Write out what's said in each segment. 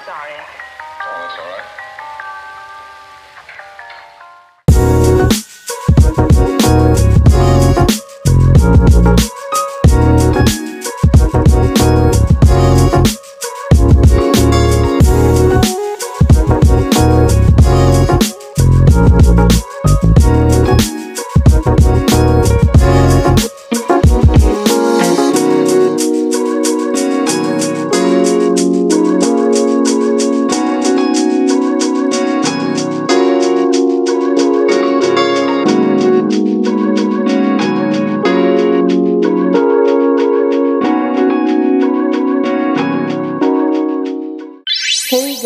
sorry. Oh, that's alright. Hey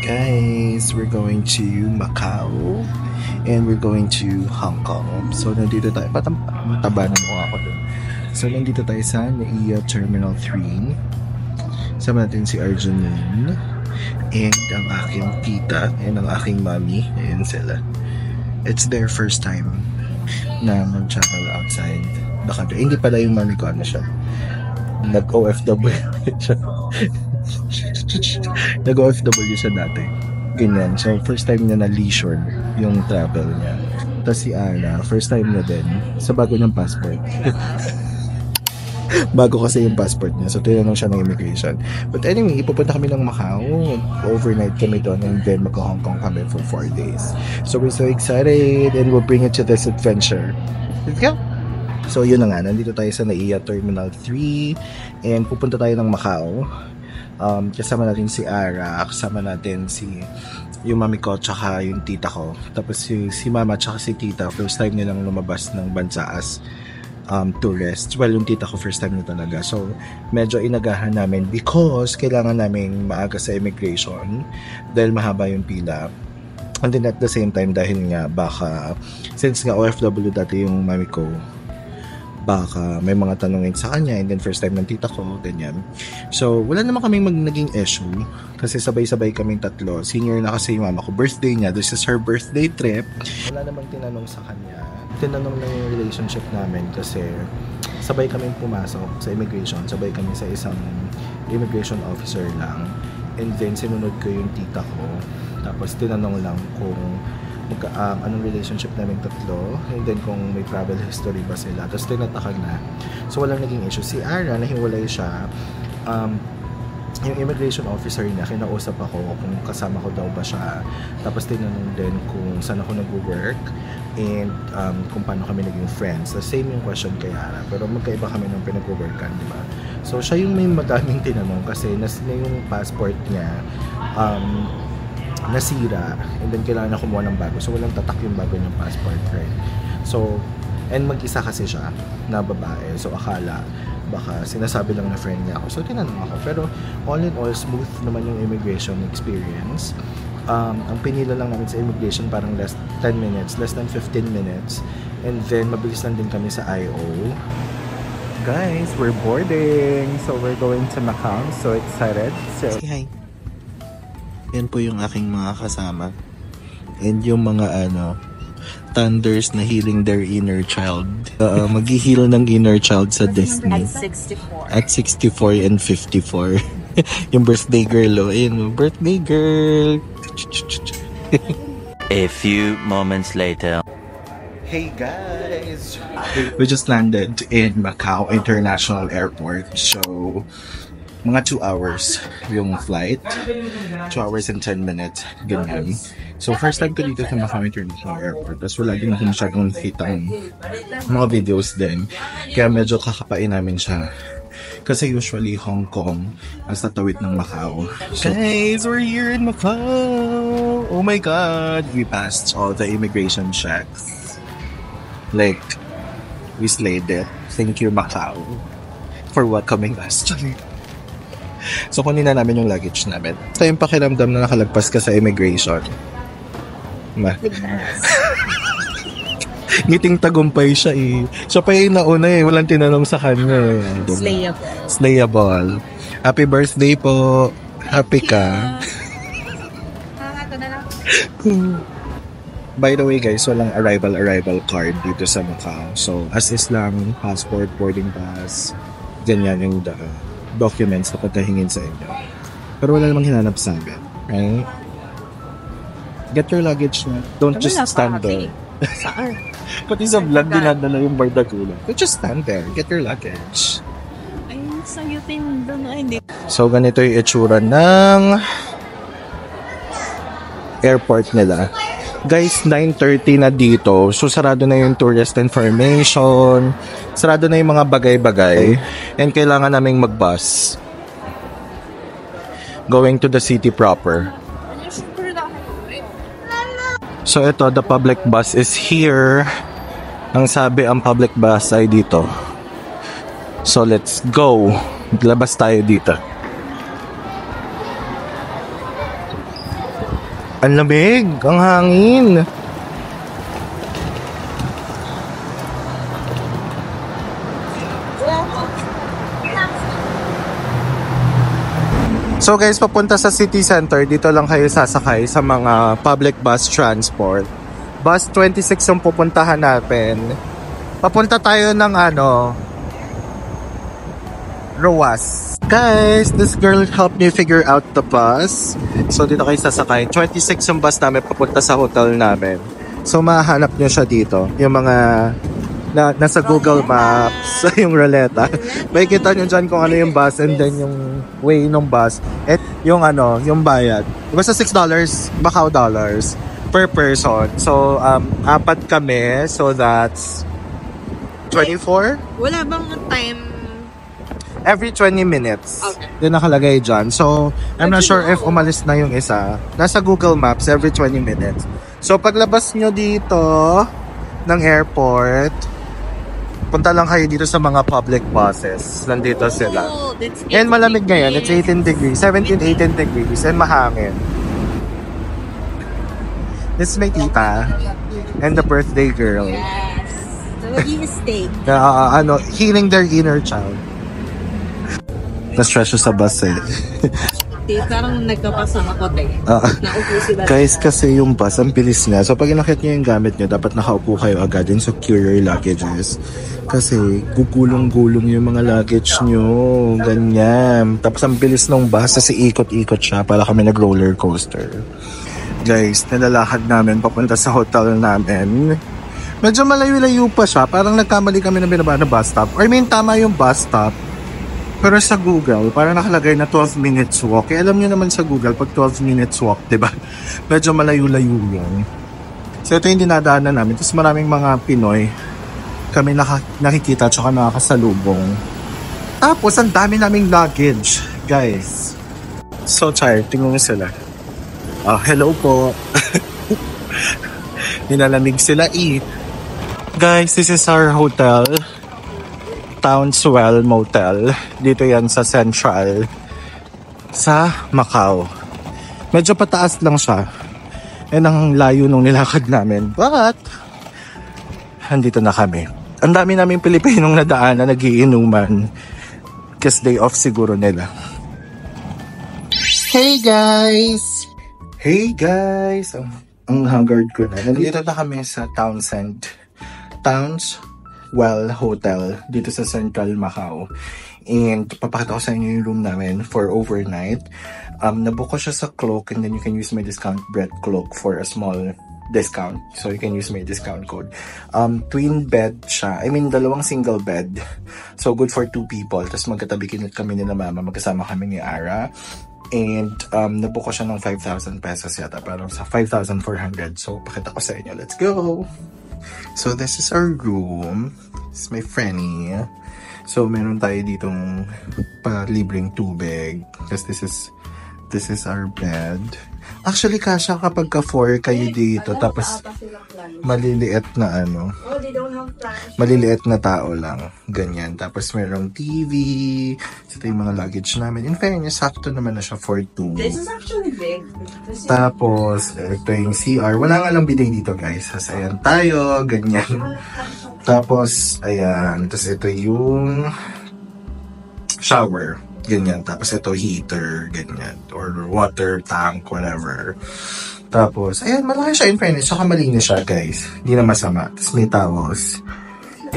guys, we're going to Macau and we're going to Hong Kong. So nandito tayo, tabanan mo ako dun. So nandito tayo sa NAIA Terminal 3. Sama natin si Arjanine and ang aking tita and ang aking mommy. Ayan sila. It's their first time na mag-travel outside the country. Hindi pala yung mommy ko, ano siya, nag-OFW siya. Nag-OFW siya dati. Ganyan. So, first time niya na leisure yung travel niya. Tapos si Ana, first time niya din sa bago niyang passport. Bago kasi yung passport niya. So, tinanong siya ng immigration. But anyway, ipupunta kami ng Macau. Overnight kami doon and then mag-Hong Kong kami for 4 days. So, we're so excited and we'll bring you to this adventure. Let's go! So yun na nga, nandito tayo sa NAIA Terminal 3 and pupunta tayo ng Macau. Kasama natin si Ara, kasama natin si yung mami ko tsaka yung tita ko. Tapos si mama tsaka si tita, first time nilang lumabas ng bansa as tourists. Well, yung tita ko first time na talaga. So medyo inagahan namin because kailangan namin maaga sa immigration dahil mahaba yung pila. And then at the same time, dahil nga baka, since nga OFW dati yung mami ko, baka may mga tanongin sa kanya and then first time ng tita ko, ganyan. So, wala naman kaming naging issue kasi sabay-sabay kaming tatlo. Senior na kasi yung mama ko. Birthday niya. This is her birthday trip. Wala namang tinanong sa kanya. Tinanong lang yung relationship namin kasi sabay kaming pumasok sa immigration. Sabay kami sa isang immigration officer lang. And then, sinunod ko yung tita ko. Tapos, tinanong lang kung anong relationship namin tatlo and then kung may travel history ba sila, tapos tinatakag na. So walang naging issue. Si Ara, nahiwalay siya, yung immigration officer niya, kinausap ako kung kasama ko daw ba siya, tapos tinanong din kung saan ako nag-work and kung paano kami naging friends. The same yung question kay Ara, pero magkaiba kami ng pinag-workan, di ba? So siya yung may madaming tinanong kasi na yung passport niya nasira and then kailangan na kumuha ng bago, so walang tatak yung bago niyang passport, right? So, and mag-isa kasi siya na babae, so akala baka sinasabi lang na friend niya ako, so tinanong ako. Pero all in all, smooth naman yung immigration experience. Ang pinila lang namin sa immigration parang less than 15 minutes, and then mabilis lang din kami sa IO. Guys, we're boarding, so we're going to Macau. So excited. So say hi. Yan po yung aking mga kasama. And yung mga thunders na healing their inner child. Mag-heal ng inner child sa Disney. At 64 and 54. Yung birthday girl, ayun, birthday girl. A few moments later. Hey guys! We just landed in Macau International Airport. So, mga 2 hours yung flight. 2 hours and 10 minutes. Ganyan. So, first time ko dito sa Macau International Airport. Tapos wala din ako masyadong nakitang mga videos din. Kaya medyo kakapain namin siya. Kasi usually Hong Kong ang tatawid ng Macau. So, guys, we're here in Macau! Oh my God! We passed all the immigration checks. Like, we slayed it. Thank you, Macau, for welcoming us. So, kunin na namin yung luggage namin. Ito yung pakiramdam na nakalagpas ka sa immigration. Ngiting tagumpay siya eh. Siya pa yung nauna eh. Walang tinanong sa kanya. Slayable. Slayable. Happy birthday po. Happy ka. Ito na lang. By the way guys, walang arrival card dito sa Macau. So, as is lang, passport, boarding pass, ganyan yung documents na pagkahingin sa inyo. Pero wala namang hinanap sa amin. Right? Get your luggage na. Don't just stand there. Saan? Pati sa vlog, dinadala yung bardagulan. Don't just stand there. Get your luggage. Ay, sayutin doon. Ay, hindi. So, ganito yung itsura ng airport nila. Guys, 9:30 na dito. So, sarado na yung tourist information. Sarado na yung mga bagay-bagay. And kailangan naming mag-bus. Going to the city proper. So, ito, the public bus is here. Ang sabi, ang public bus ay dito. So, let's go. Labas tayo dito. Ang lamig, ang hangin. So guys, papunta sa city center, dito lang kayo sasakay sa mga public bus transport. Bus 26 yung pupuntahan natin. Papunta tayo ng Roas. Guys, this girl helped me figure out the bus. So dito kayo sasakay. 26 yung bus namin papunta sa hotel namin. So mahanap nyo siya dito. Yung mga nasa Google Maps, yung Roleta. May kita nyo dyan kung ano yung bus and then yung way ng bus. At yung yung bayad. Basta $6, Macau dollars per person. So, 4 kami. So, that's 24? Wala bang time? Every 20 minutes. Okay. Din nakalagay dyan. So, I'm not sure if umalis na yung isa. Nasa Google Maps, every 20 minutes. So, paglabas nyo dito ng airport, punta lang kayo dito sa mga public buses. Nandito sila. And malamig ngayon. It's 18 degrees. 17, 18 degrees. And mahangin. This is my tita. And the birthday girl. Yes. So, mag-i-stay. Healing their inner child. Na-stress sa bus eh. Parang nagkapasama ko tayo. Naupo sila. Guys, kasi yung bus, ang bilis niya. So, pag inakit niyo yung gamit niyo, dapat nakaupo kayo agad and secure your luggages. Kasi, gugulong-gulong yung mga luggage niyo. Ganyan. Tapos, ang bilis ng bus kasi ikot-ikot siya para kami nag-roller coaster. Guys, nalalakad namin papunta sa hotel namin. Medyo malayo-layo pa siya. Parang nagkamali kami na binaba na bus stop. I mean, tama yung bus stop. Pero sa Google, parang nakalagay na 12 minutes walk. Eh, alam nyo naman sa Google, pag 12 minutes walk, diba? Medyo malayo-layo yun. So, ito yung dinadaanan namin. Tapos maraming mga Pinoy kami nakikita tsaka nakakasalubong. Tapos, ang dami naming luggage, guys. So tired. Tingnan mo sila. Hello po. Nilalamig sila Guys, this is our hotel. Townswell Motel. Dito yan sa Central. Sa Macau. Medyo pataas lang siya. And ang layo nung nilakad namin. But, andito na kami. Ang dami naming Pilipinong nadaan na nagiinuman. Kasi day off siguro nila. Hey guys! Hey guys! Ang haggard ko na. Nandito na kami sa Townswell Hotel dito sa Central Macau. And papakita ko sa inyo yung room namin for overnight. Nabook ko siya sa Cloak and then you can use my discount Brett Cloak for a small discount. So you can use my discount code. Twin bed siya. I mean, 2 single bed. So good for 2 people. Tapos magkatabi kami nila mama. Magkasama kami ni Ara. And nabook ko siya ng 5,000 pesos yata. Parang sa 5,400. So pakita ko sa inyo. Let's go! So this is our room. This is my Frenny. So meron tayo ditong libreng tubig. Because this is our bed. Actually kasha kapag ka 4 kayo dito. Tapos maliliit na maliliit na tao lang. Ganyan. Tapos merong TV. Ito yung mga luggage namin. In fairness, sakto naman na siya for 2. This is actually big. Tapos, ito yung CR. Wala nga lang bidet dito, guys. Tapos, ayan tayo. Ganyan. Tapos, ayan. Tapos, ito yung shower. Ganyan. Tapos, ito heater. Ganyan. Or water tank, whatever. Tapos, ayan. Malaki siya in fairness. Saka malinis siya, guys. Hindi na masama. Tapos, may towels.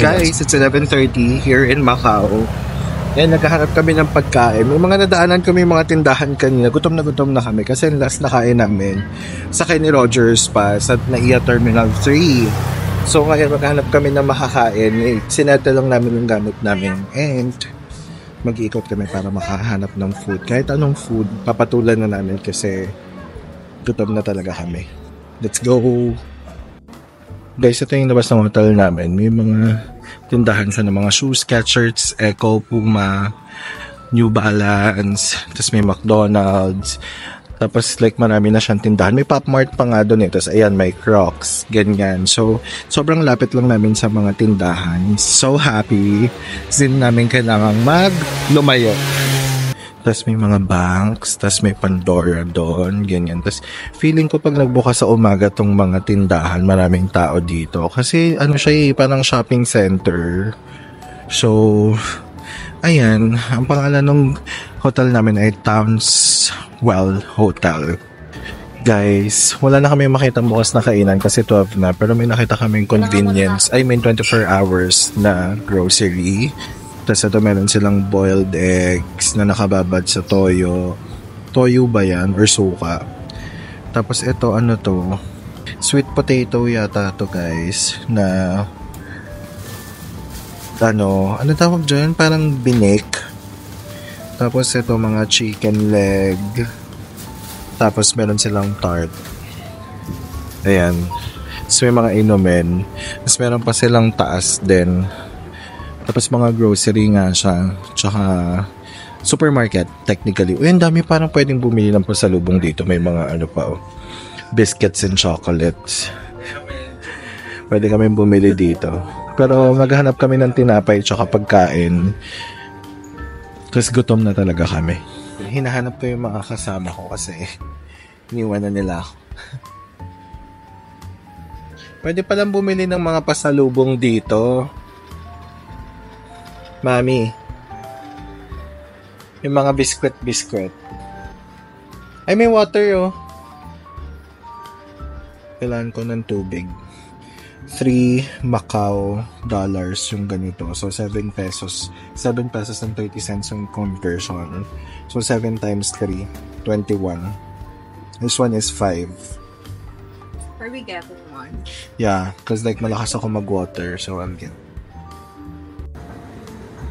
Guys, it's 11:30 here in Macau. Yan, naghahanap kami ng pagkain. May mga nadaanan kami mga tindahan kanina. Gutom na kami kasi last na kain namin sa ni Rogers pa sa NAIA Terminal 3. So ngayon maghanap kami ng makakain. Sineta lang namin yung gamit namin and mag-iikot kami para makahanap ng food. Kahit anong food, papatulan na namin kasi gutom na talaga kami. Let's go! Guys, ito yung labas ng hotel namin. May mga tindahan siya ng mga shoes, Skechers, Echo, Puma, New Balance, tapos may McDonald's, tapos like marami na siyang tindahan. May Pop Mart pa nga doon eh. Tapos ayan, may Crocs, ganyan. So, sobrang lapit lang namin sa mga tindahan. So happy. Sin namin kailangang lumayo. Tapos may mga banks, tapos may Pandora doon, ganyan. Tapos feeling ko pag nagbukas sa umaga tong mga tindahan, maraming tao dito. Kasi ano siya parang shopping center. So, ayan, ang pangalan ng hotel namin ay Townswell Hotel. Guys, wala na kami makita bukas na kainan kasi 12 na. Pero may nakita kaming convenience. I mean 24 hours na grocery. Tapos ito meron silang boiled eggs na nakababad sa toyo. Toyo ba yan? Or suka. Tapos ito ano to? Sweet potato yata to guys. Na ano tawag dyan? Parang binik. Tapos ito mga chicken leg. Tapos meron silang tart. Ayan. Tapos may mga inumin. Tapos meron pa silang taas din. Tapos mga grocery nga siya. Tsaka supermarket technically. Uy, ang dami parang pwedeng bumili ng pasalubong dito. May mga ano pa biscuits and chocolates. Pwede kami bumili dito. Pero maghanap kami ng tinapay tsaka pagkain. Kasi gutom na talaga kami. Hinahanap ko yung mga kasama ko kasi iniwan na nila ako. Pwede palang bumili ng mga pasalubong dito. Mami. Yung mga biskwit. Ay, may water Kailangan ko ng tubig. 3 Macau dollars yung ganito. So, 7 pesos. 7 pesos and 30 cents yung conversion. So, 7 times 3, 21. This one is 5. Are we getting one? Yeah, because like malakas ako mag-water. So, I'm good.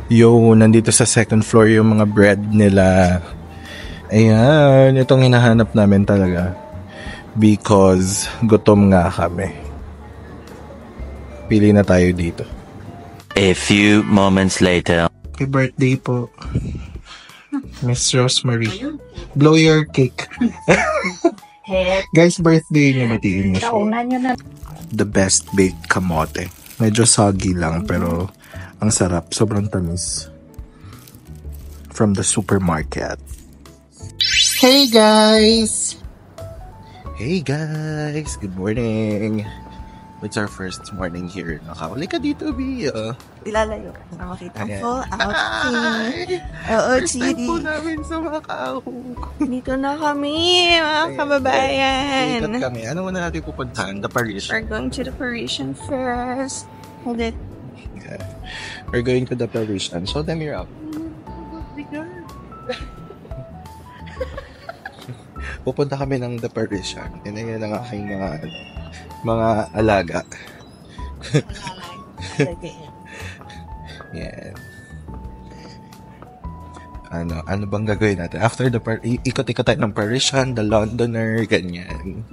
Yo, nandito sa second floor yung mga bread nila. Ayan, itong hinahanap namin talaga. Because gutom nga kami. Pili na tayo dito. A few moments later. Happy birthday po, Miss Rosemary. Blow your cake. Guys, birthday niya, batiin niyo siya. The best baked kamote. Medyo soggy lang, pero ang sarap. Sobrang tamis. From the supermarket. Hey guys! Hey guys! Good morning! It's our first morning here. Nakahuli ka dito, Bia. Ilalayo para makita ang Ayan. full outfit. Oo, First time Chidi. po namin sa Macau. Dito na kami, mga kababayan. Ikot kami. Ano muna natin pupuntahan? The Parisian. We're going to the Parisian first. Hold it. Yeah. We're going to the Parisian. Show them your up. Pupunta kami ng The Parisian. And ayan ang aking mga alaga. Yan. Ano bang gagawin natin? After the ikot-ikot tayo ng Parisian, the Londoner, ganyan.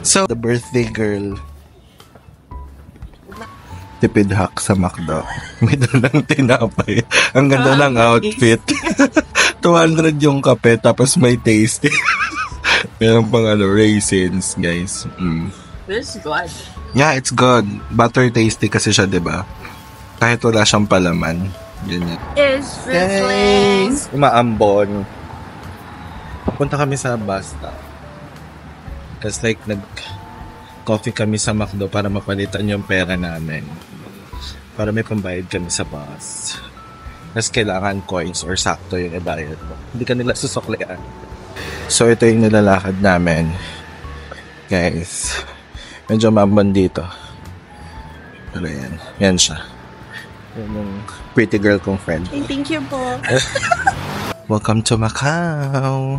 So, the birthday girl, tipid hack sa McDo. May dalang tinapay. Ang ganda ng outfit. 200 yung kape, tapos may tasty. Meron pang raisins, guys. This is good. Yeah, it's good. Butter tasty kasi siya, diba? Kahit wala siyang palaman. Ganyan. Is Rizzling. Umaambon. Punta kami sa bus stop. Kasi like, nag-coffee kami sa McDo para mapalitan yung pera namin. Para may pambayad kami sa bus. Kasi kailangan coins or sakto yung ibayad mo. Hindi ka nila susuklian. So, ito yung nilalakad namin. Guys, Medyo maambon dito. Pero yan. Yan siya. Yan yung pretty girl kong friend. Thank you po. Welcome to Macau.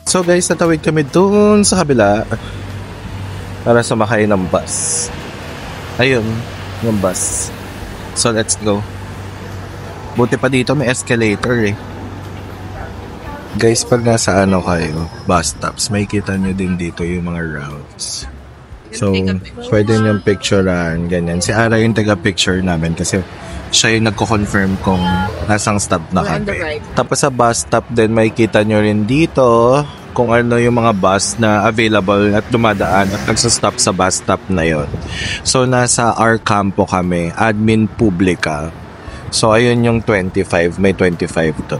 So guys, natawid kami dun sa kabila para sumakay ng bus. Ayun, yung bus. So let's go. Buti pa dito may escalator eh. Guys, pag nasa kayo, bus stops, may kita nyo din dito yung mga routes. So, pwede nyo picturean, ganyan. Si Ara yung taga-picture namin kasi siya yung nagko-confirm kung nasang stop na kami. Tapos sa bus stop din, may kita nyo rin dito kung ano yung mga bus na available at dumadaan at nagsastop sa bus stop na yon. So, nasa R Campo kami, Admin Publica. So, ayun yung 25. May 25 to.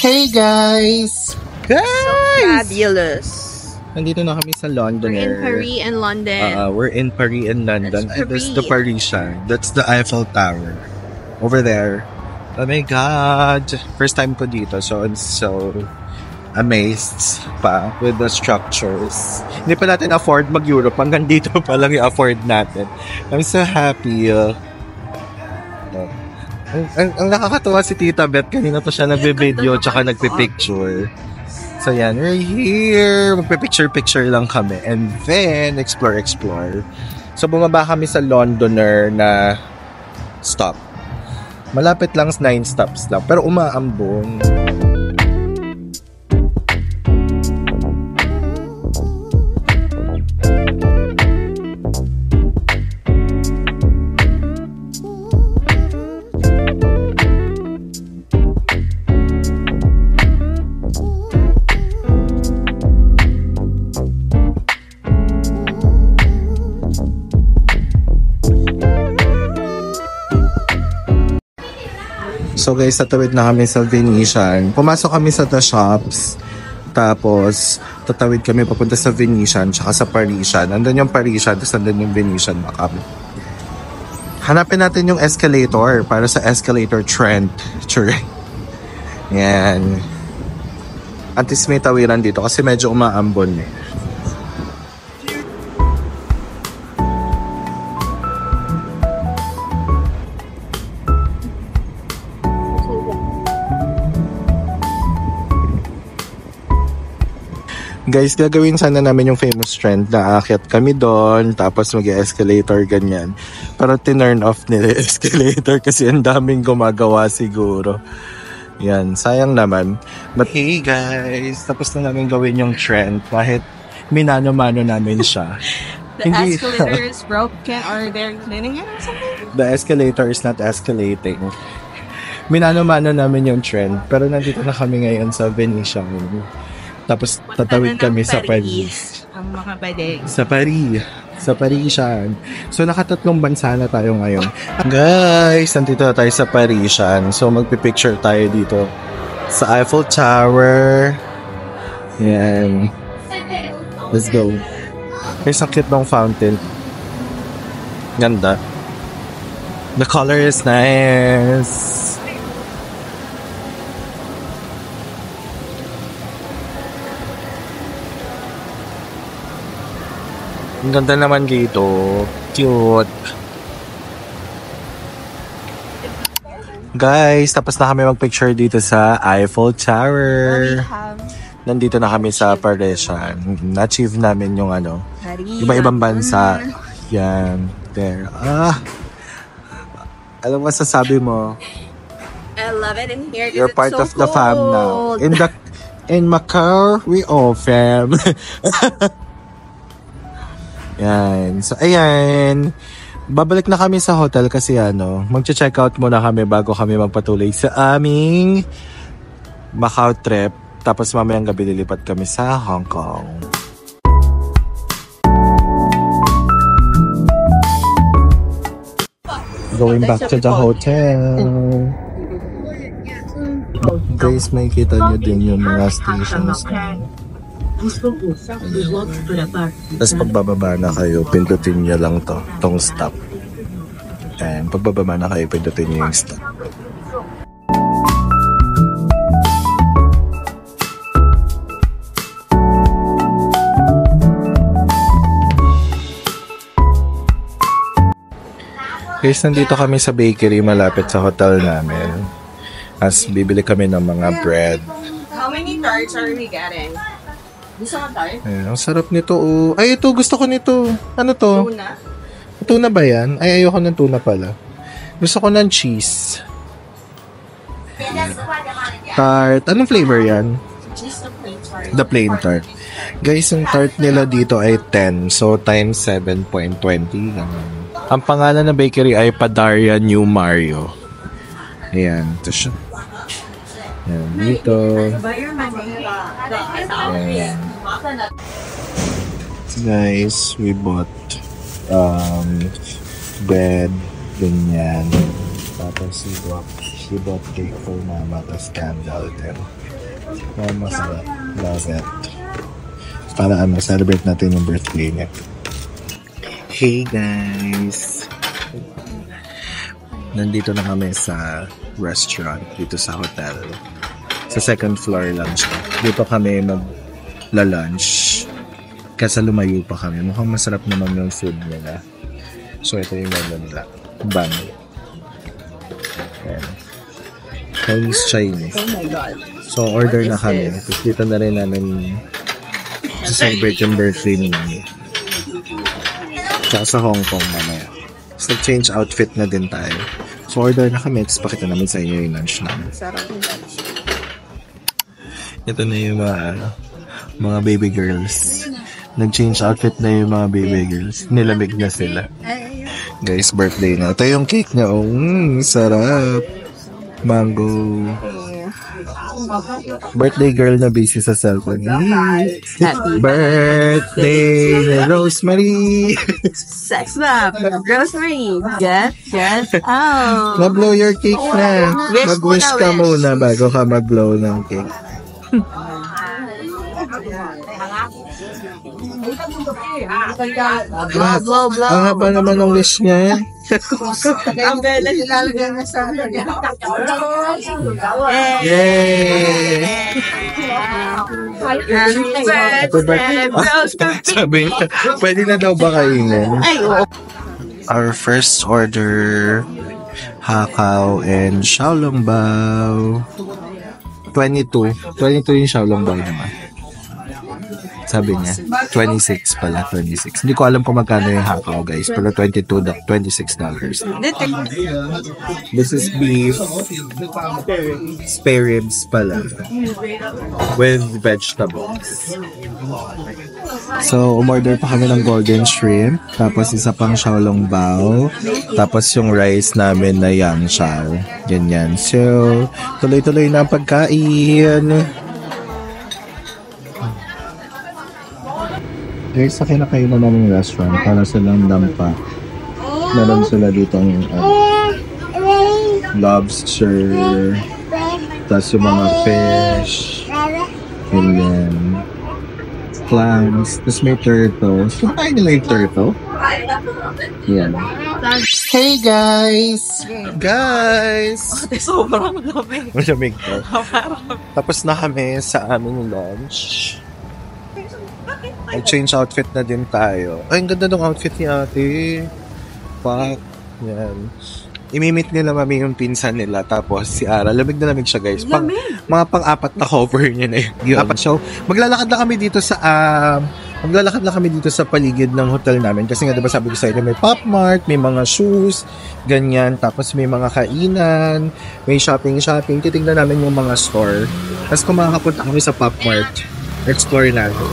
Hey guys! Fabulous. Nandito na kami sa London. We're in Paris and London. We're in Paris and London. That's the Parisian. That's the Eiffel Tower. Over there. Oh my God! First time ko dito. So, I'm so amazed pa with the structures. Hindi pa natin afford mag-Europe. Hanggang dito pa lang i-afford natin. I'm so happy. Ang nakakatuwa si Tita Beth. Kanina pa siya nagbe-video tsaka nagpe-picture. So yan, we're here. Magpe-picture lang kami. And then, explore. So bumaba kami sa Londoner na stop. Malapit lang 9 stops lang. Pero umaambon. So guys, tatawid na kami sa Venetian. Pumasok kami sa The Shops. Tapos, tatawid kami papunta sa Venetian tsaka sa Parisian. Nandun yung Parisian, tapos nandun yung Venetian Macau. Hanapin natin yung escalator para sa escalator trend. Yan. Antis may tawiran dito kasi medyo umaambon eh. Guys, gagawin sana namin yung famous trend na aakyat kami doon, tapos mag-escalator, ganyan. Pero tinurn off nila yung escalator kasi ang daming gumagawa siguro. Yan, sayang naman. But hey guys, tapos na namin gawin yung trend kahit minano-mano namin siya. The escalator is broken or they're cleaning it or something? The escalator is not escalating. Minano-mano namin yung trend, pero nandito na kami ngayon sa Venetian. Tapos tatawid kami sa Paris. Ang mga badeng. Sa Paris. Sa Parisian. So nakatatlong bansa na tayo ngayon. Guys, nandito na tayo sa Parisian. So magpipicture tayo dito sa Eiffel Tower. Yan. Let's go. Here's ang cute ng fountain. Ganda. The color is nice. Ang ganda naman dito. Cute. Guys, tapos na kami mag-picture dito sa Eiffel Tower. Nandito na kami sa Parisian. Na-achieve namin yung iba-ibang bansa. Yan. There. Alam mo, sasabi mo, I love it in here. you're part so of the fam now. In Macau, we all fam. Yan. So, ayan. Babalik na kami sa hotel kasi magche-check out muna kami bago kami magpatuloy sa aming Macau trip. Tapos mamayang gabi lilipat kami sa Hong Kong. Going back to the hotel. Guys, may kita nyo din yung mga stations na. Tapos pagbababa na kayo, pindutin nyo lang tong stop. And pagbababa na kayo, pindutin nyo yung stop. Guys, nandito kami sa bakery malapit sa hotel namin. As bibili kami ng mga bread. How many tarts are we getting? Gusto mo tart? Ayan, ang sarap nito. Oh. Ay, ito. Gusto ko nito. Ano to? Tuna? Tuna ba yan? Ay, ayoko ng tuna pala. Gusto ko ng cheese. Tart. Anong flavor yan? Just a plain tart. The plain tart. Guys, yung tart nila dito ay 10. So, times 7.20. Ang pangalan ng bakery ay Padaria New Mario. Ayan. Ito siya. Ayan. Dito. Ayan. Guys, we bought bread. Ganyan. Tapos we bought cake for mama. Tapos candle din. Masarap. Love it. Para celebrate natin yung birthday niya. Hey guys! Nandito na kami sa restaurant dito sa hotel. Sa second floor lang siya. Dito kami magla-lunch. Kasi lumayo pa kami. Mukhang masarap naman yung food nila. So ito yung menu nila. Bang. Ayan. Chinese. Oh my God. So order na kami. Tapos dito na rin namin celebrate yung birthday ni Mami. Tsaka sa Hong Kong mamaya. So, change outfit na din tayo. So, order na kami. Tapos pakita namin sa inyo yung lunch namin. Sarap yung lunch. Ito na yung mga baby girls. Nag-change outfit na yung mga baby girls. Nilamig na sila. Guys, birthday na. Ito yung cake niya. Oh, sarap. Mango. Birthday girl na busy sa cellphone. Happy Birthday, Rosemary! sex up. Grocery. Get. Oh. Na-blow your cake na. Wish Mag-wish muna, ka wish. muna bago ka mag-blow ng cake. Blow. Ang haba naman ng wish niya. Ang bela nilalagay na sa ano niya. Yay! Happy birthday. Sabi niya, pwede na daw ba kainin? Ay, oo. Our first order, hakaw and xiaolongbao. 22 yung xiaolongbao naman. Sabi niya, 26 pala, 26. Hindi ko alam kung magkano yung hakaw, guys. Pero $26. This is beef. Spare ribs pala. With vegetables. So, umorder pa kami ng golden shrimp. Tapos isa pang xiaolongbao. Tapos yung rice namin na yang xiao. Ganyan. So, tuloy-tuloy na ang pagkain. Guys, sa kinakain na namin restaurant para silang dampa. Meron sila dito ang lobster, tapos yung mga fish, and then clams, tapos may turtle. So, kain nila yung turtle? Yan. Hey guys! Guys! Sobrang lamig. Malamig to. Tapos na kami sa aming lunch. Nag-change outfit na din tayo. Ay, ang ganda ng outfit ni ate. Fuck. Yan. Imimit nila mami yung pinsan nila. Tapos si Ara, lamig na lamig siya guys. Mga pang-apat na cover niya na yun. So, maglalakad na kami dito sa paligid ng hotel namin. Kasi nga diba sabi ko sa inyo, may Pop Mart, may mga shoes, ganyan. Tapos may mga kainan, may shopping. Titignan namin yung mga store. Tapos kung makakapunta kami sa Pop Mart, explore natin.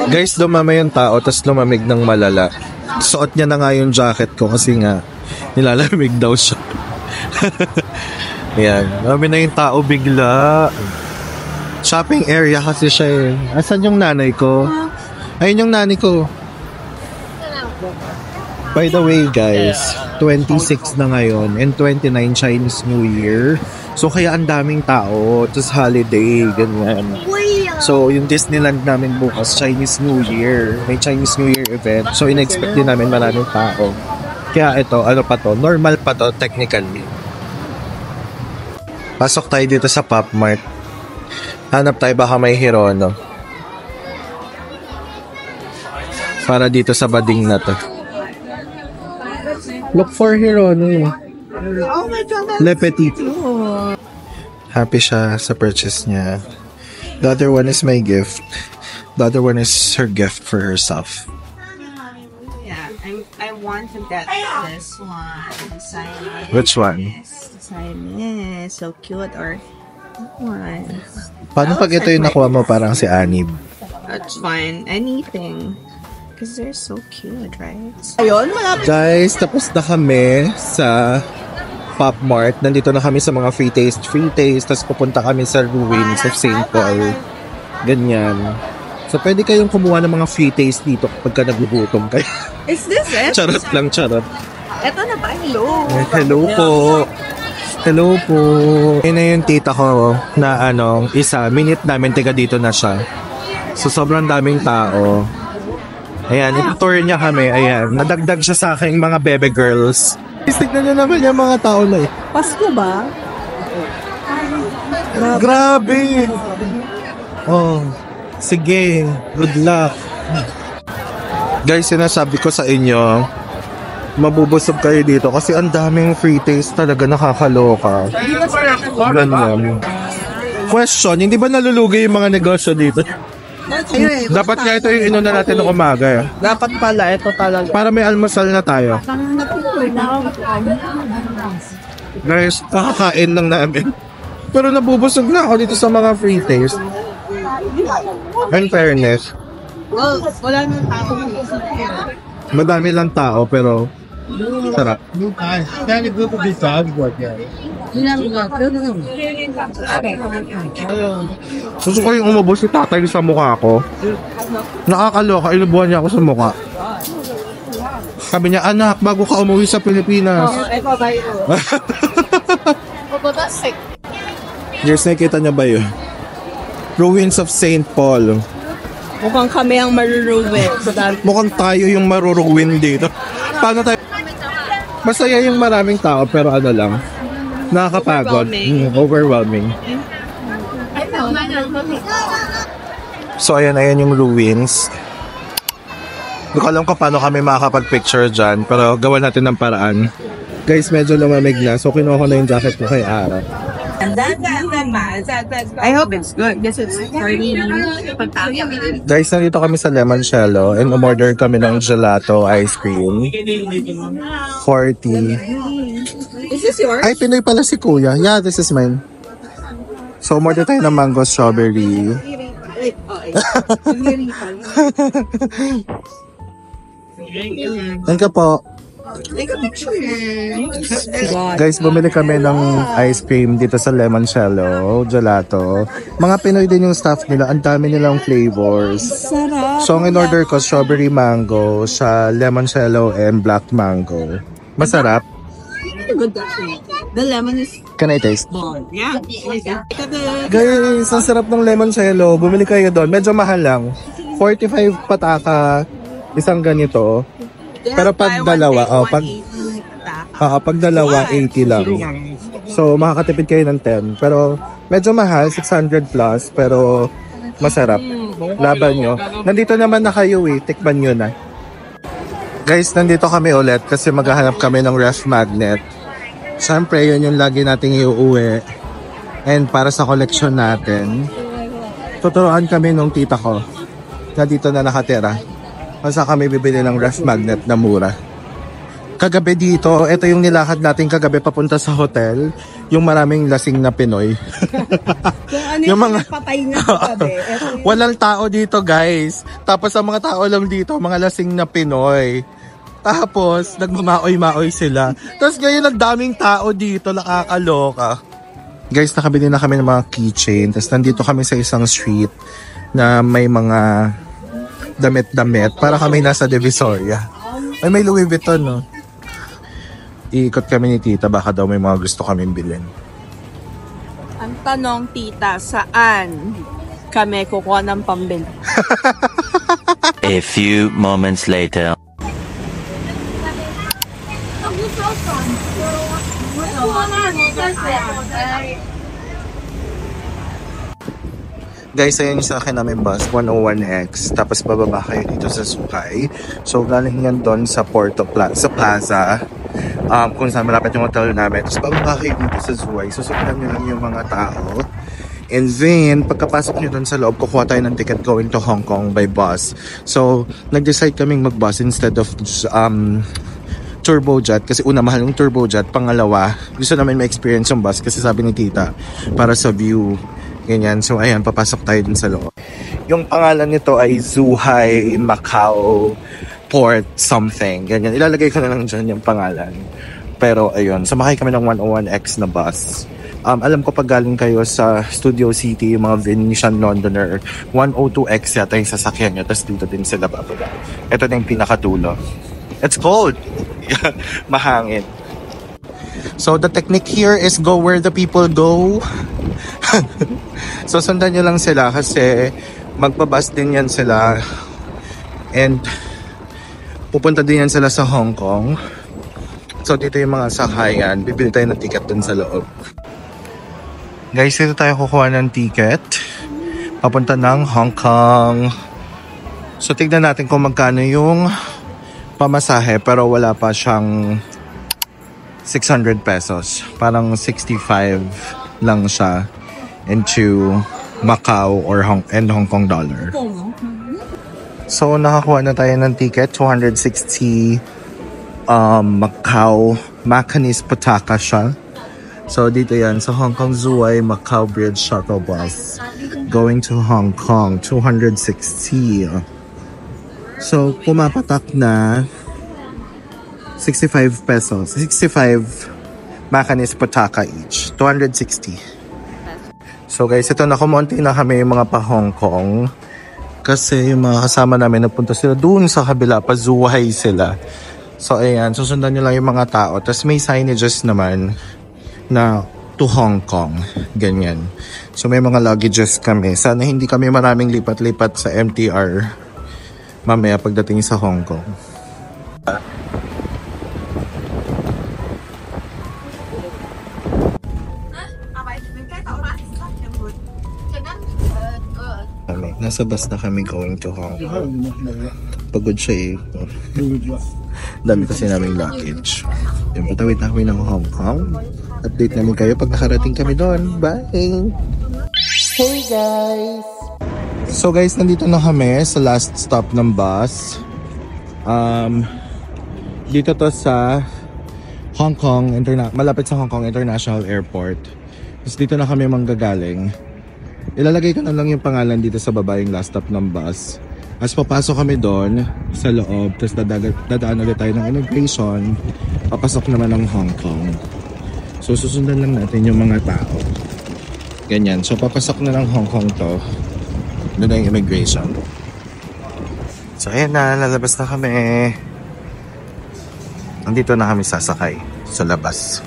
Guys, dumama yung tao, tapos lumamig ng malala. Suot niya na nga yung jacket ko kasi nga, nilalamig daw siya. Ayan, dami na yung tao bigla. Shopping area kasi siya eh. Asan yung nanay ko? Ayun yung nanay ko. By the way guys, 26 na ngayon and 29 Chinese New Year. So kaya ang daming tao, tapos holiday, ganyan. So yung Disneyland namin bukas, Chinese New Year. May Chinese New Year event. So in-expect din namin maraming tao. Kaya ito, ano pa to? Normal pa to technically. Pasok tayo dito sa Pop Mart. Hanap tayo baka may Hirono. Para dito sa bading na to. Look for Hirono. Oh my God, Le Petit. cute. Happy siya sa purchase niya. The other one is my gift. The other one is her gift for herself. Yeah, I want to get this one. Siamese. Which one? Siamese. So cute. Or what? Paano pag ito yung nakuha mo parang si Anib? That's fine. Anything. Because they're so cute, right? Ayun, malapit. Guys, tapos na kami sa Pop Mart. Nandito na kami sa mga free taste. Tapos pupunta kami sa ruins of St. Paul. Ganyan. So, pwede kayong kumuha ng mga free taste dito kapag ka nagugutom kayo. Is this it? Charot lang, charot. Ito na ba? Hello. Hello po. Hello po. Yun na yung tita ko na isa. Minute namin, tiga dito na siya. So, sobrang daming tao. Ayan, itutour niya kami. Ayan, nadagdag siya sa aking mga bebe girls. Tignan niyo naman yung mga tao na Pasko ba? Grabe! Oh, sige. Good luck. Guys, sinasabi ko sa inyo, mabubusog kayo dito kasi ang daming free taste talaga, nakakaloka. Ganyan. Question, hindi ba nalulugi yung mga negosyo dito? Dapat nga ito yung inuna natin ng umaga. Dapat pala, ito talaga. Para may almusal na tayo. Guys, kakakain lang namin. Pero nabubusog na ako dito sa mga free taste. In fairness, Well, wala nang tao. madami lang tao pero sarap. Gusto ko yung umubos si tatay sa mukha ko. Nakakaloka, inubuhan niya ako sa mukha. Sabi niya, anak, bago ka umuwi sa Pilipinas. Ito tayo. Papatasik. Yes, nakikita niya ba yun? Ruins of St. Paul. Mukhang kami ang maruruwi. Mukhang tayo yung maruruwin dito. Paano tayo? Masaya yung maraming tao pero ano lang, nakakapagod. Overwhelming. So ayan yung ruins. Hindi ko alam kung paano kami makakapag-picture dyan, pero gawa natin ng paraan. Guys, medyo lumamig na, so kinuha ko na yung jacket ko kay Ara. I hope it's good. This is 30. Guys, nandito kami sa Lemoncello and umorder kami ng gelato ice cream. 40. Is this yours? Ay, Pinoy pala si Kuya. Yeah, this is mine. So, umorder tayo ng mango strawberry. Thank you po. Take a picture. Guys, bumili kami ng ice cream dito sa Lemoncello, gelato. Mga Pinoy din yung staff nila. Ang dami nilang flavors. Sarap. So, ang in-order ko, strawberry mango, sa Lemoncello and black mango. Masarap. Good actually. The lemon is Can I taste? bon. Yeah. Guys, ang sarap ng Lemoncello. Bumili kayo doon. Medyo mahal lang. 45 pataka, isang ganito. Pero pag dalawa, pag dalawa, 80 lang. So, makakatipid kayo ng 10. Pero, medyo mahal, 600 plus. Pero, masarap. Laban nyo. Nandito naman na kayo tikman nyo na. Guys, nandito kami ulit kasi maghahanap kami ng ref magnet. Siyempre, yun yung lagi nating iuuwi. And para sa collection natin, tuturuan kami nung tita ko na dito na nakatira. Basta kami bibili ng ref magnet na mura. Kagabi dito, ito yung nilakad natin kagabi papunta sa hotel. Yung maraming lasing na Pinoy. Yung mga patay na kagabi. Walang tao dito, guys. Tapos ang mga tao lang dito, mga lasing na Pinoy. Tapos, nagmamaoy-maoy sila. Tapos ngayon, ang daming tao dito, nakakaloka. Guys, nakabili na kami ng mga keychain. Tapos nandito kami sa isang street na may mga damit-damit para kami nasa Divisoria. Ay, may Louis Vuitton, no? Iikot kami ni tita, baka daw may mga gusto kaming bilhin. Ang tanong, tita, saan kami kukuha ng pambili? A few moments later. Guys, ayan yung sa akin namin bus, 101X. Tapos bababa kayo dito sa Sukay. So, galing yan doon sa Porto Plaza. kung saan malapit yung hotel namin. Tapos bababa kayo dito sa Zhuhai, susundan nyo lang yung mga tao. And then, pagkapasok nyo dun sa loob, kukuha tayo ng ticket going to Hong Kong by bus. So, nag-decide kaming mag-bus instead of turbojet. Kasi una, mahal yung turbojet. Pangalawa, gusto namin ma-experience yung bus kasi sabi ni tita, para sa view. Ganyan. So, ayan, papasok tayo dun sa loob. Yung pangalan nito ay Zhuhai Macau Port something. Ganyan. Ilalagay ko na lang dyan yung pangalan. Pero, ayun. Sumakay kami ng 101X na bus. Alam ko pag galing kayo sa Studio City, yung mga Venetian Londoner, 102X yata yung sasakyan nyo, tapos dito din sila bababa. Ito na yung pinakatulo. It's cold! Mahangin. So the technique here is go where the people go. So sundan nyo lang sila kasi magbabas din yan sila. And pupunta din yan sila sa Hong Kong. So dito yung mga sakayan, bibili tayo ng ticket dun sa loob. Guys, dito tayo kukuha ng ticket papunta ng Hong Kong. So tignan natin kung magkano yung pamasahe, pero wala pa siyang 600 pesos. Parang 65 lang siya into Macau or Hong Kong dollar. So nakakuha na tayo ng ticket, 260 Macau Macanese Pataka siya. So dito yan sa Hong Kong Zhuhai Macau Bridge Shuttle Bus going to Hong Kong, 260. So pumapatak na 65 pesos, 65 Macanese Pataka each, 260. So guys, ito na, kumonti na kami yung mga pa Hong Kong kasi yung mga kasama namin napunta sila dun sa kabila, pa Zhuhai sila. So ayan, susundan nyo lang yung mga tao. Tapos may signages naman na to Hong Kong, ganyan. So may mga luggages kami. Sana hindi kami maraming lipat-lipat sa MTR mamaya pagdating sa Hong Kong. Nasa bus na kami going to Hong Kong. Pagod siya eh. Dami kasi naming luggage. Yung patawid na kami ng Hong Kong. Update namin kayo pag nakarating kami doon. Bye! Hey guys! So guys, nandito na kami sa last stop ng bus. Dito to sa Hong Kong, malapit sa Hong Kong International Airport. Tapos dito na kami manggagaling. Ilalagay ko na lang yung pangalan dito sa baba, yung last stop ng bus. As papasok kami doon sa loob, tapos dadaan ulit tayo ng immigration, papasok naman ng Hong Kong. So susundan lang natin yung mga tao. Ganyan. So papasok na ng Hong Kong to. Doon na yung immigration. So ayan na, lalabas na kami. Nandito na kami sasakay sa labas.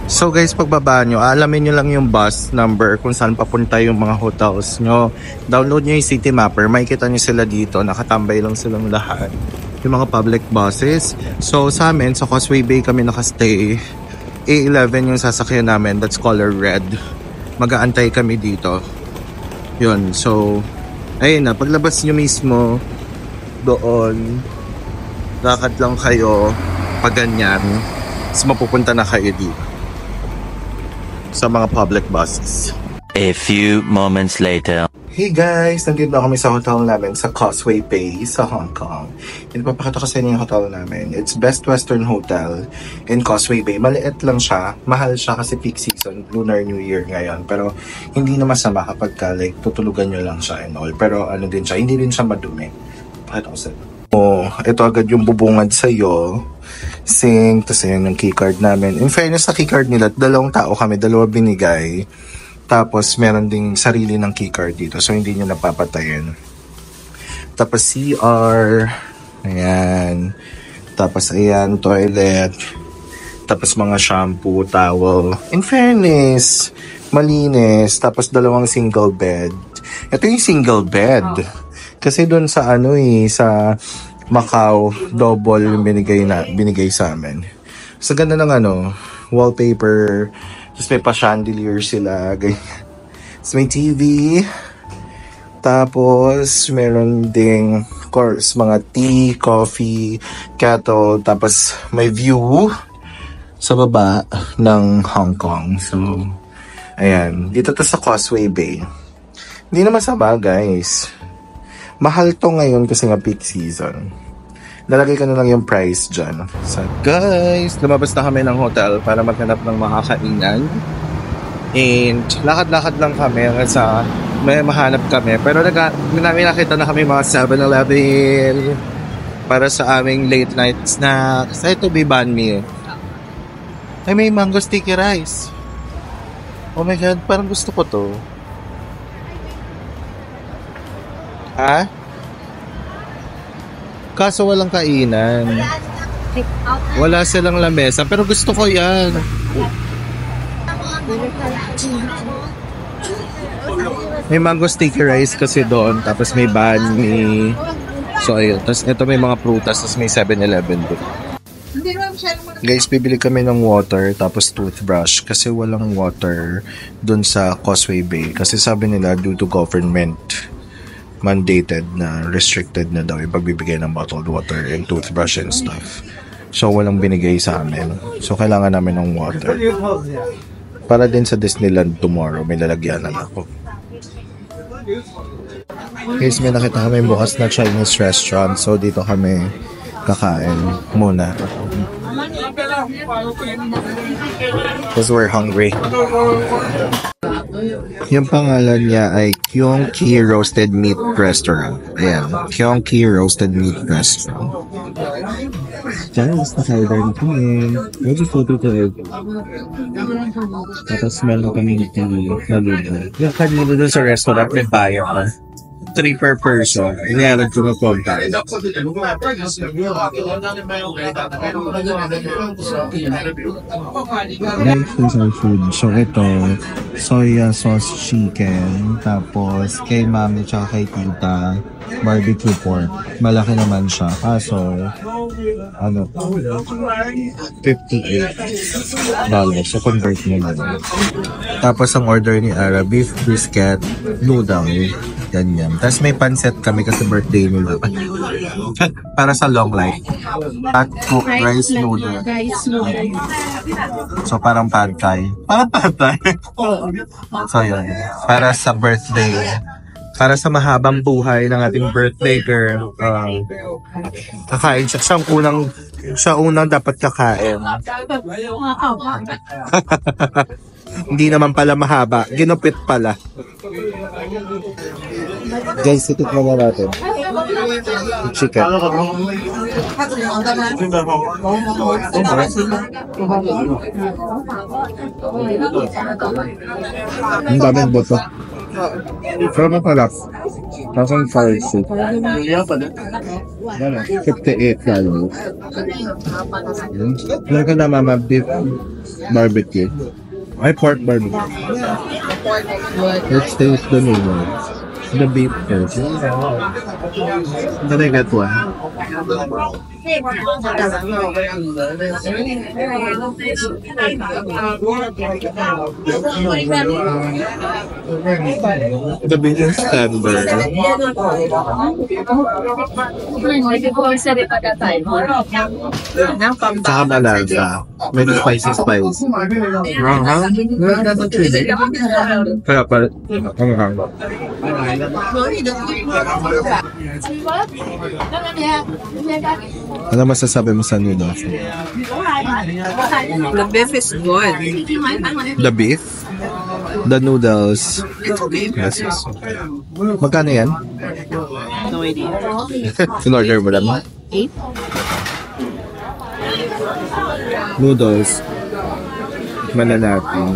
So guys, pagbaba nyo, alamin nyo lang yung bus number kung saan papunta yung mga hotels nyo. Download nyo yung City Mapper, makikita nyo sila dito, nakatambay lang silang lahat. Yung mga public buses. So sa amin, sa Causeway Bay kami nakastay. A11 yung sasakyan namin, that's color red. Mag-aantay kami dito. Yun, so ayun na, paglabas nyo mismo doon, lakad lang kayo pag ganyan, tapos mapupunta na kayo dito sa mga public buses. A few moments later. Hey guys, nandito na kami sa hotel namin sa Causeway Bay sa Hong Kong. Ipapakita ko sa inyo yung hotel namin. It's Best Western Hotel in Causeway Bay. Maliit lang siya. Mahal siya kasi peak season, Lunar New Year ngayon. Pero hindi na masama kapag like tutulugan nyo lang siya and all. Pero ano din siya, hindi din siya madumi. Pakita ko sa inyo. Oh, ito agad yung bubungad sa'yo. Sing, tapos yun yung keycard namin. In fairness sa keycard nila, 2 tao kami, 2 binigay. Tapos meron ding sarili ng keycard dito, so hindi nyo napapatayin. Tapos CR, ayan. Tapos ayan, toilet. Tapos mga shampoo, towel. In fairness, malinis. Tapos 2 single bed. Ito yung single bed. Kasi doon sa sa Macau, double yung binigay sa amin. Sa ganda ng wallpaper, tapos may pa-chandelier sila, ganyan. Tapos may TV, Tapos, meron ding, of course, mga tea, coffee, kettle. Tapos, may view sa baba ng Hong Kong. So, ayan. Dito to sa Causeway Bay. Hindi naman sama, guys. Mahal to ngayon kasi nga peak season. Nalagay ko na lang yung price dyan. So, guys, lumabas na kami ng hotel para maghanap ng makakainan. And lakad-lakad lang kami hanggang sa may mahanap kami. Pero may nakita na kami mga 7-Eleven para sa aming late night snacks. Ito may banh mi. Ay, may mango sticky rice. Oh my God, parang gusto ko to. Ha? Kaso walang kainan. Wala silang lamesa, pero gusto ko yan. May mango sticky rice kasi doon, tapos may banh mi. So ayun, tapos ito may mga prutas, tapos may 7-Eleven doon. Guys, bibili kami ng water tapos toothbrush kasi walang water doon sa Causeway Bay kasi sabi nila due to government mandated na restricted na daw yung pagbibigay ng bottled water and toothbrush and stuff. So walang binigay sa amin. So kailangan namin ng water. Para din sa Disneyland tomorrow, may lalagyanan ako. Guys, may nakita kami bukas na Chinese restaurant. So dito kami kakain muna. Because we're hungry. Yung pangalan niya ay Kyung-Ki Roasted Meat Restaurant. Ayan, Kyung-Ki Roasted Meat Restaurant. Guys, naka-order na kami. Medyo photo to it. Tapos meron kami na noodle. Yung kanina doon sa restaurant, may bayo ka. 3 per person. Inihalag ko na punta. Next is our food. So ito, soya sauce chicken. Tapos kay mami tsaka kay tita, barbecue pork. Malaki naman siya. Kaso, ano, $58. So convert mo na. Tapos ang order ni Ara, beef brisket, noodle. Ganyan. Tapos may pancet kami kasi birthday nila. Para sa long life. At cook rice noodle. So parang pad thai. Parang pad thai. So yun. Para sa birthday. Para sa mahabang buhay ng ating birthday girl. Kakain siya. Siya unang dapat kakain. Hindi naman pala mahaba. Ginupit pala. Guys, itikman na natin. Chicken. Ang daming boto. Pero matalap. Nasaan fire soup? 58 lalo. Lagi na mama beef barbecue. Ay, pork barbecue. Let's taste the noodles. The beef first. Then I get one. The medium standard. Saka malaga. May spicy. Kaya pala. Ano masasabi mo sa noodles? The beef is good. The beef? The noodles? It's okay. Yes. Magkano yan? No idea. In-order mo lang? 8? Noodles. Tikman na natin.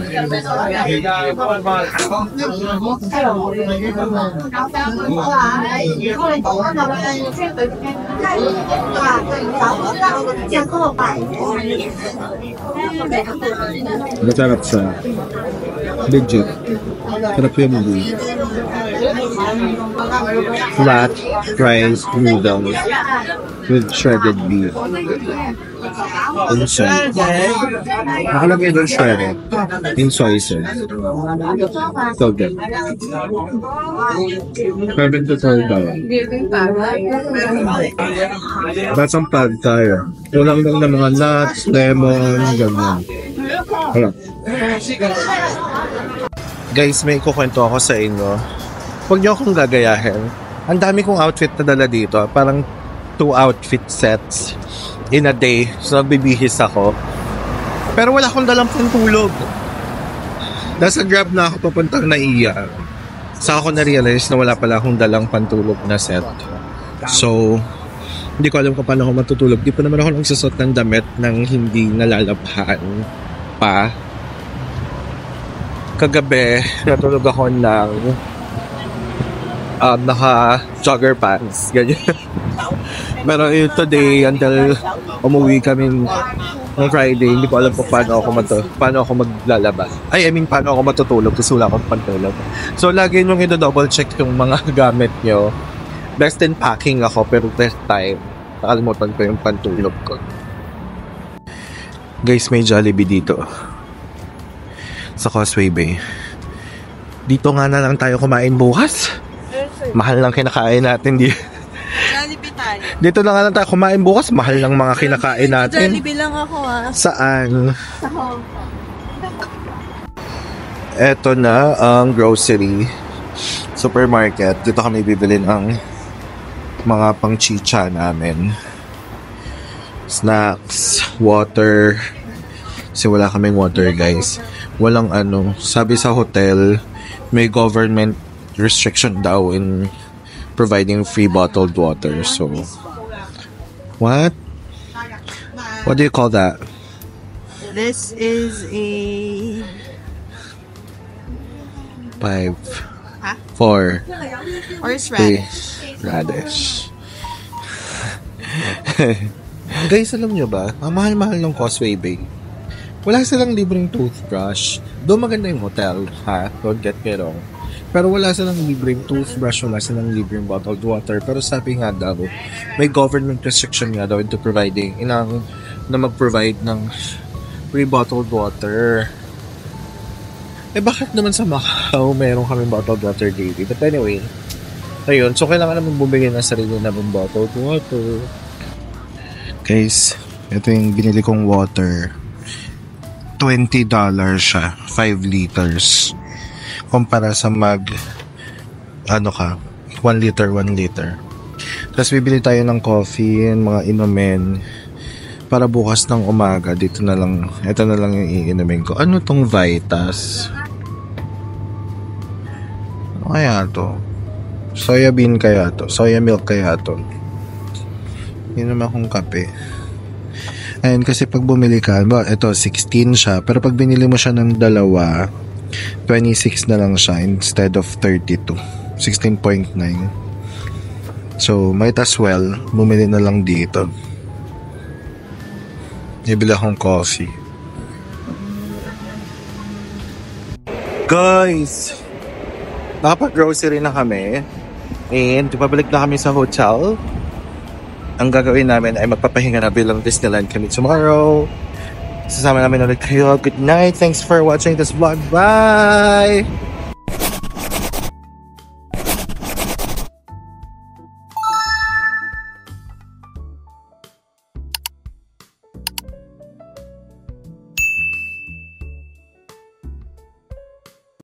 Masarap siya. Legit. Sarap yung beef. Flat rice noodles with shredded beef. Inside. Nakalagay doon shredded. In soy sauce. So good. $7 to $12. That's ang pad tayo. Walang lang ng mga nuts, lemon, ganyan. Wala. Guys, may kukwento ako sa inyo. Huwag niyo akong gagayahin. Ang dami kong outfit na dala dito. Parang 2 outfit sets in a day. So, nagbibihis ako. Pero wala akong dalang pantulog. Nasa Grab na ako papuntang Naiya. Saka ako na-realize na wala pala akong dalang pantulog na set. So, hindi ko alam kung paano ako matutulog. Di pa naman ako nagsusot ng damit nang hindi nalalabhan pa. Kagabi, natulog ako ng naka-jogger pants. Ganyan. Pero today, until umuwi kami ng Friday, hindi ko alam kung paano ako maglalaba. I mean, paano ako matutulog kasi wala akong pantulog. So, lagi nyo i-double check yung mga gamit nyo. Best in packing ako, pero this time, nakalimutan ko yung pantulog ko. Guys, may Jollibee dito. Sa Causeway Bay. Dito nga na lang tayo kumain bukas. Mahal lang kinakain natin dito. Jollibee tayo. Dito na nga lang tayo kumain bukas. Mahal lang mga kinakain natin. Jollibee lang ako Saan? Sa Hong Kong. Eto na ang grocery supermarket. Dito kami bibili ng mga pang-chicha namin. Snacks, water. Kasi wala kaming water, guys. Walang sabi sa hotel, may government restriction daw in providing free bottled water. So, what do you call that? This is a 5, Huh? 4, horseradish. radish. Guys, alam nyo ba? Ang mahal-mahal ng Causeway Bay. Wala silang libreng toothbrush. Doon maganda yung hotel, ha? Don't get me wrong. Pero wala silang libreng toothbrush, wala silang libreng bottled water. Pero sabi nga daw, may government restriction nga daw into providing, na mag-provide ng free bottled water. Bakit naman sa Macau meron kami bottled water daily? But anyway, ayun. So, kailangan naman bumili ng sarili namin bottled water. Guys, ito yung binili kong water. $20 siya. 5 liters. Kumpara sa 1 liter. Tapos bibili tayo ng coffee, mga inumin. Para bukas ng umaga, ito na lang yung iinumin ko. Ano tong Vitas? Ano kaya to? Soya bean kaya to? Soya milk kaya to? Inom akong kape. Ayun, kasi pag bumili ka, ito 16 siya, pero pag binili mo siya ng dalawa, 26 na lang siya instead of 32. 16.9. So, might as well bumili na lang dito. Ibili akong coffee. Guys, nakapag-grocery na kami and pabalik na kami sa hotel. Ang gagawin namin ay magpapahinga na bilang Disneyland kami tomorrow. Sasama namin ulit kayo. Good night. Thanks for watching this vlog. Bye!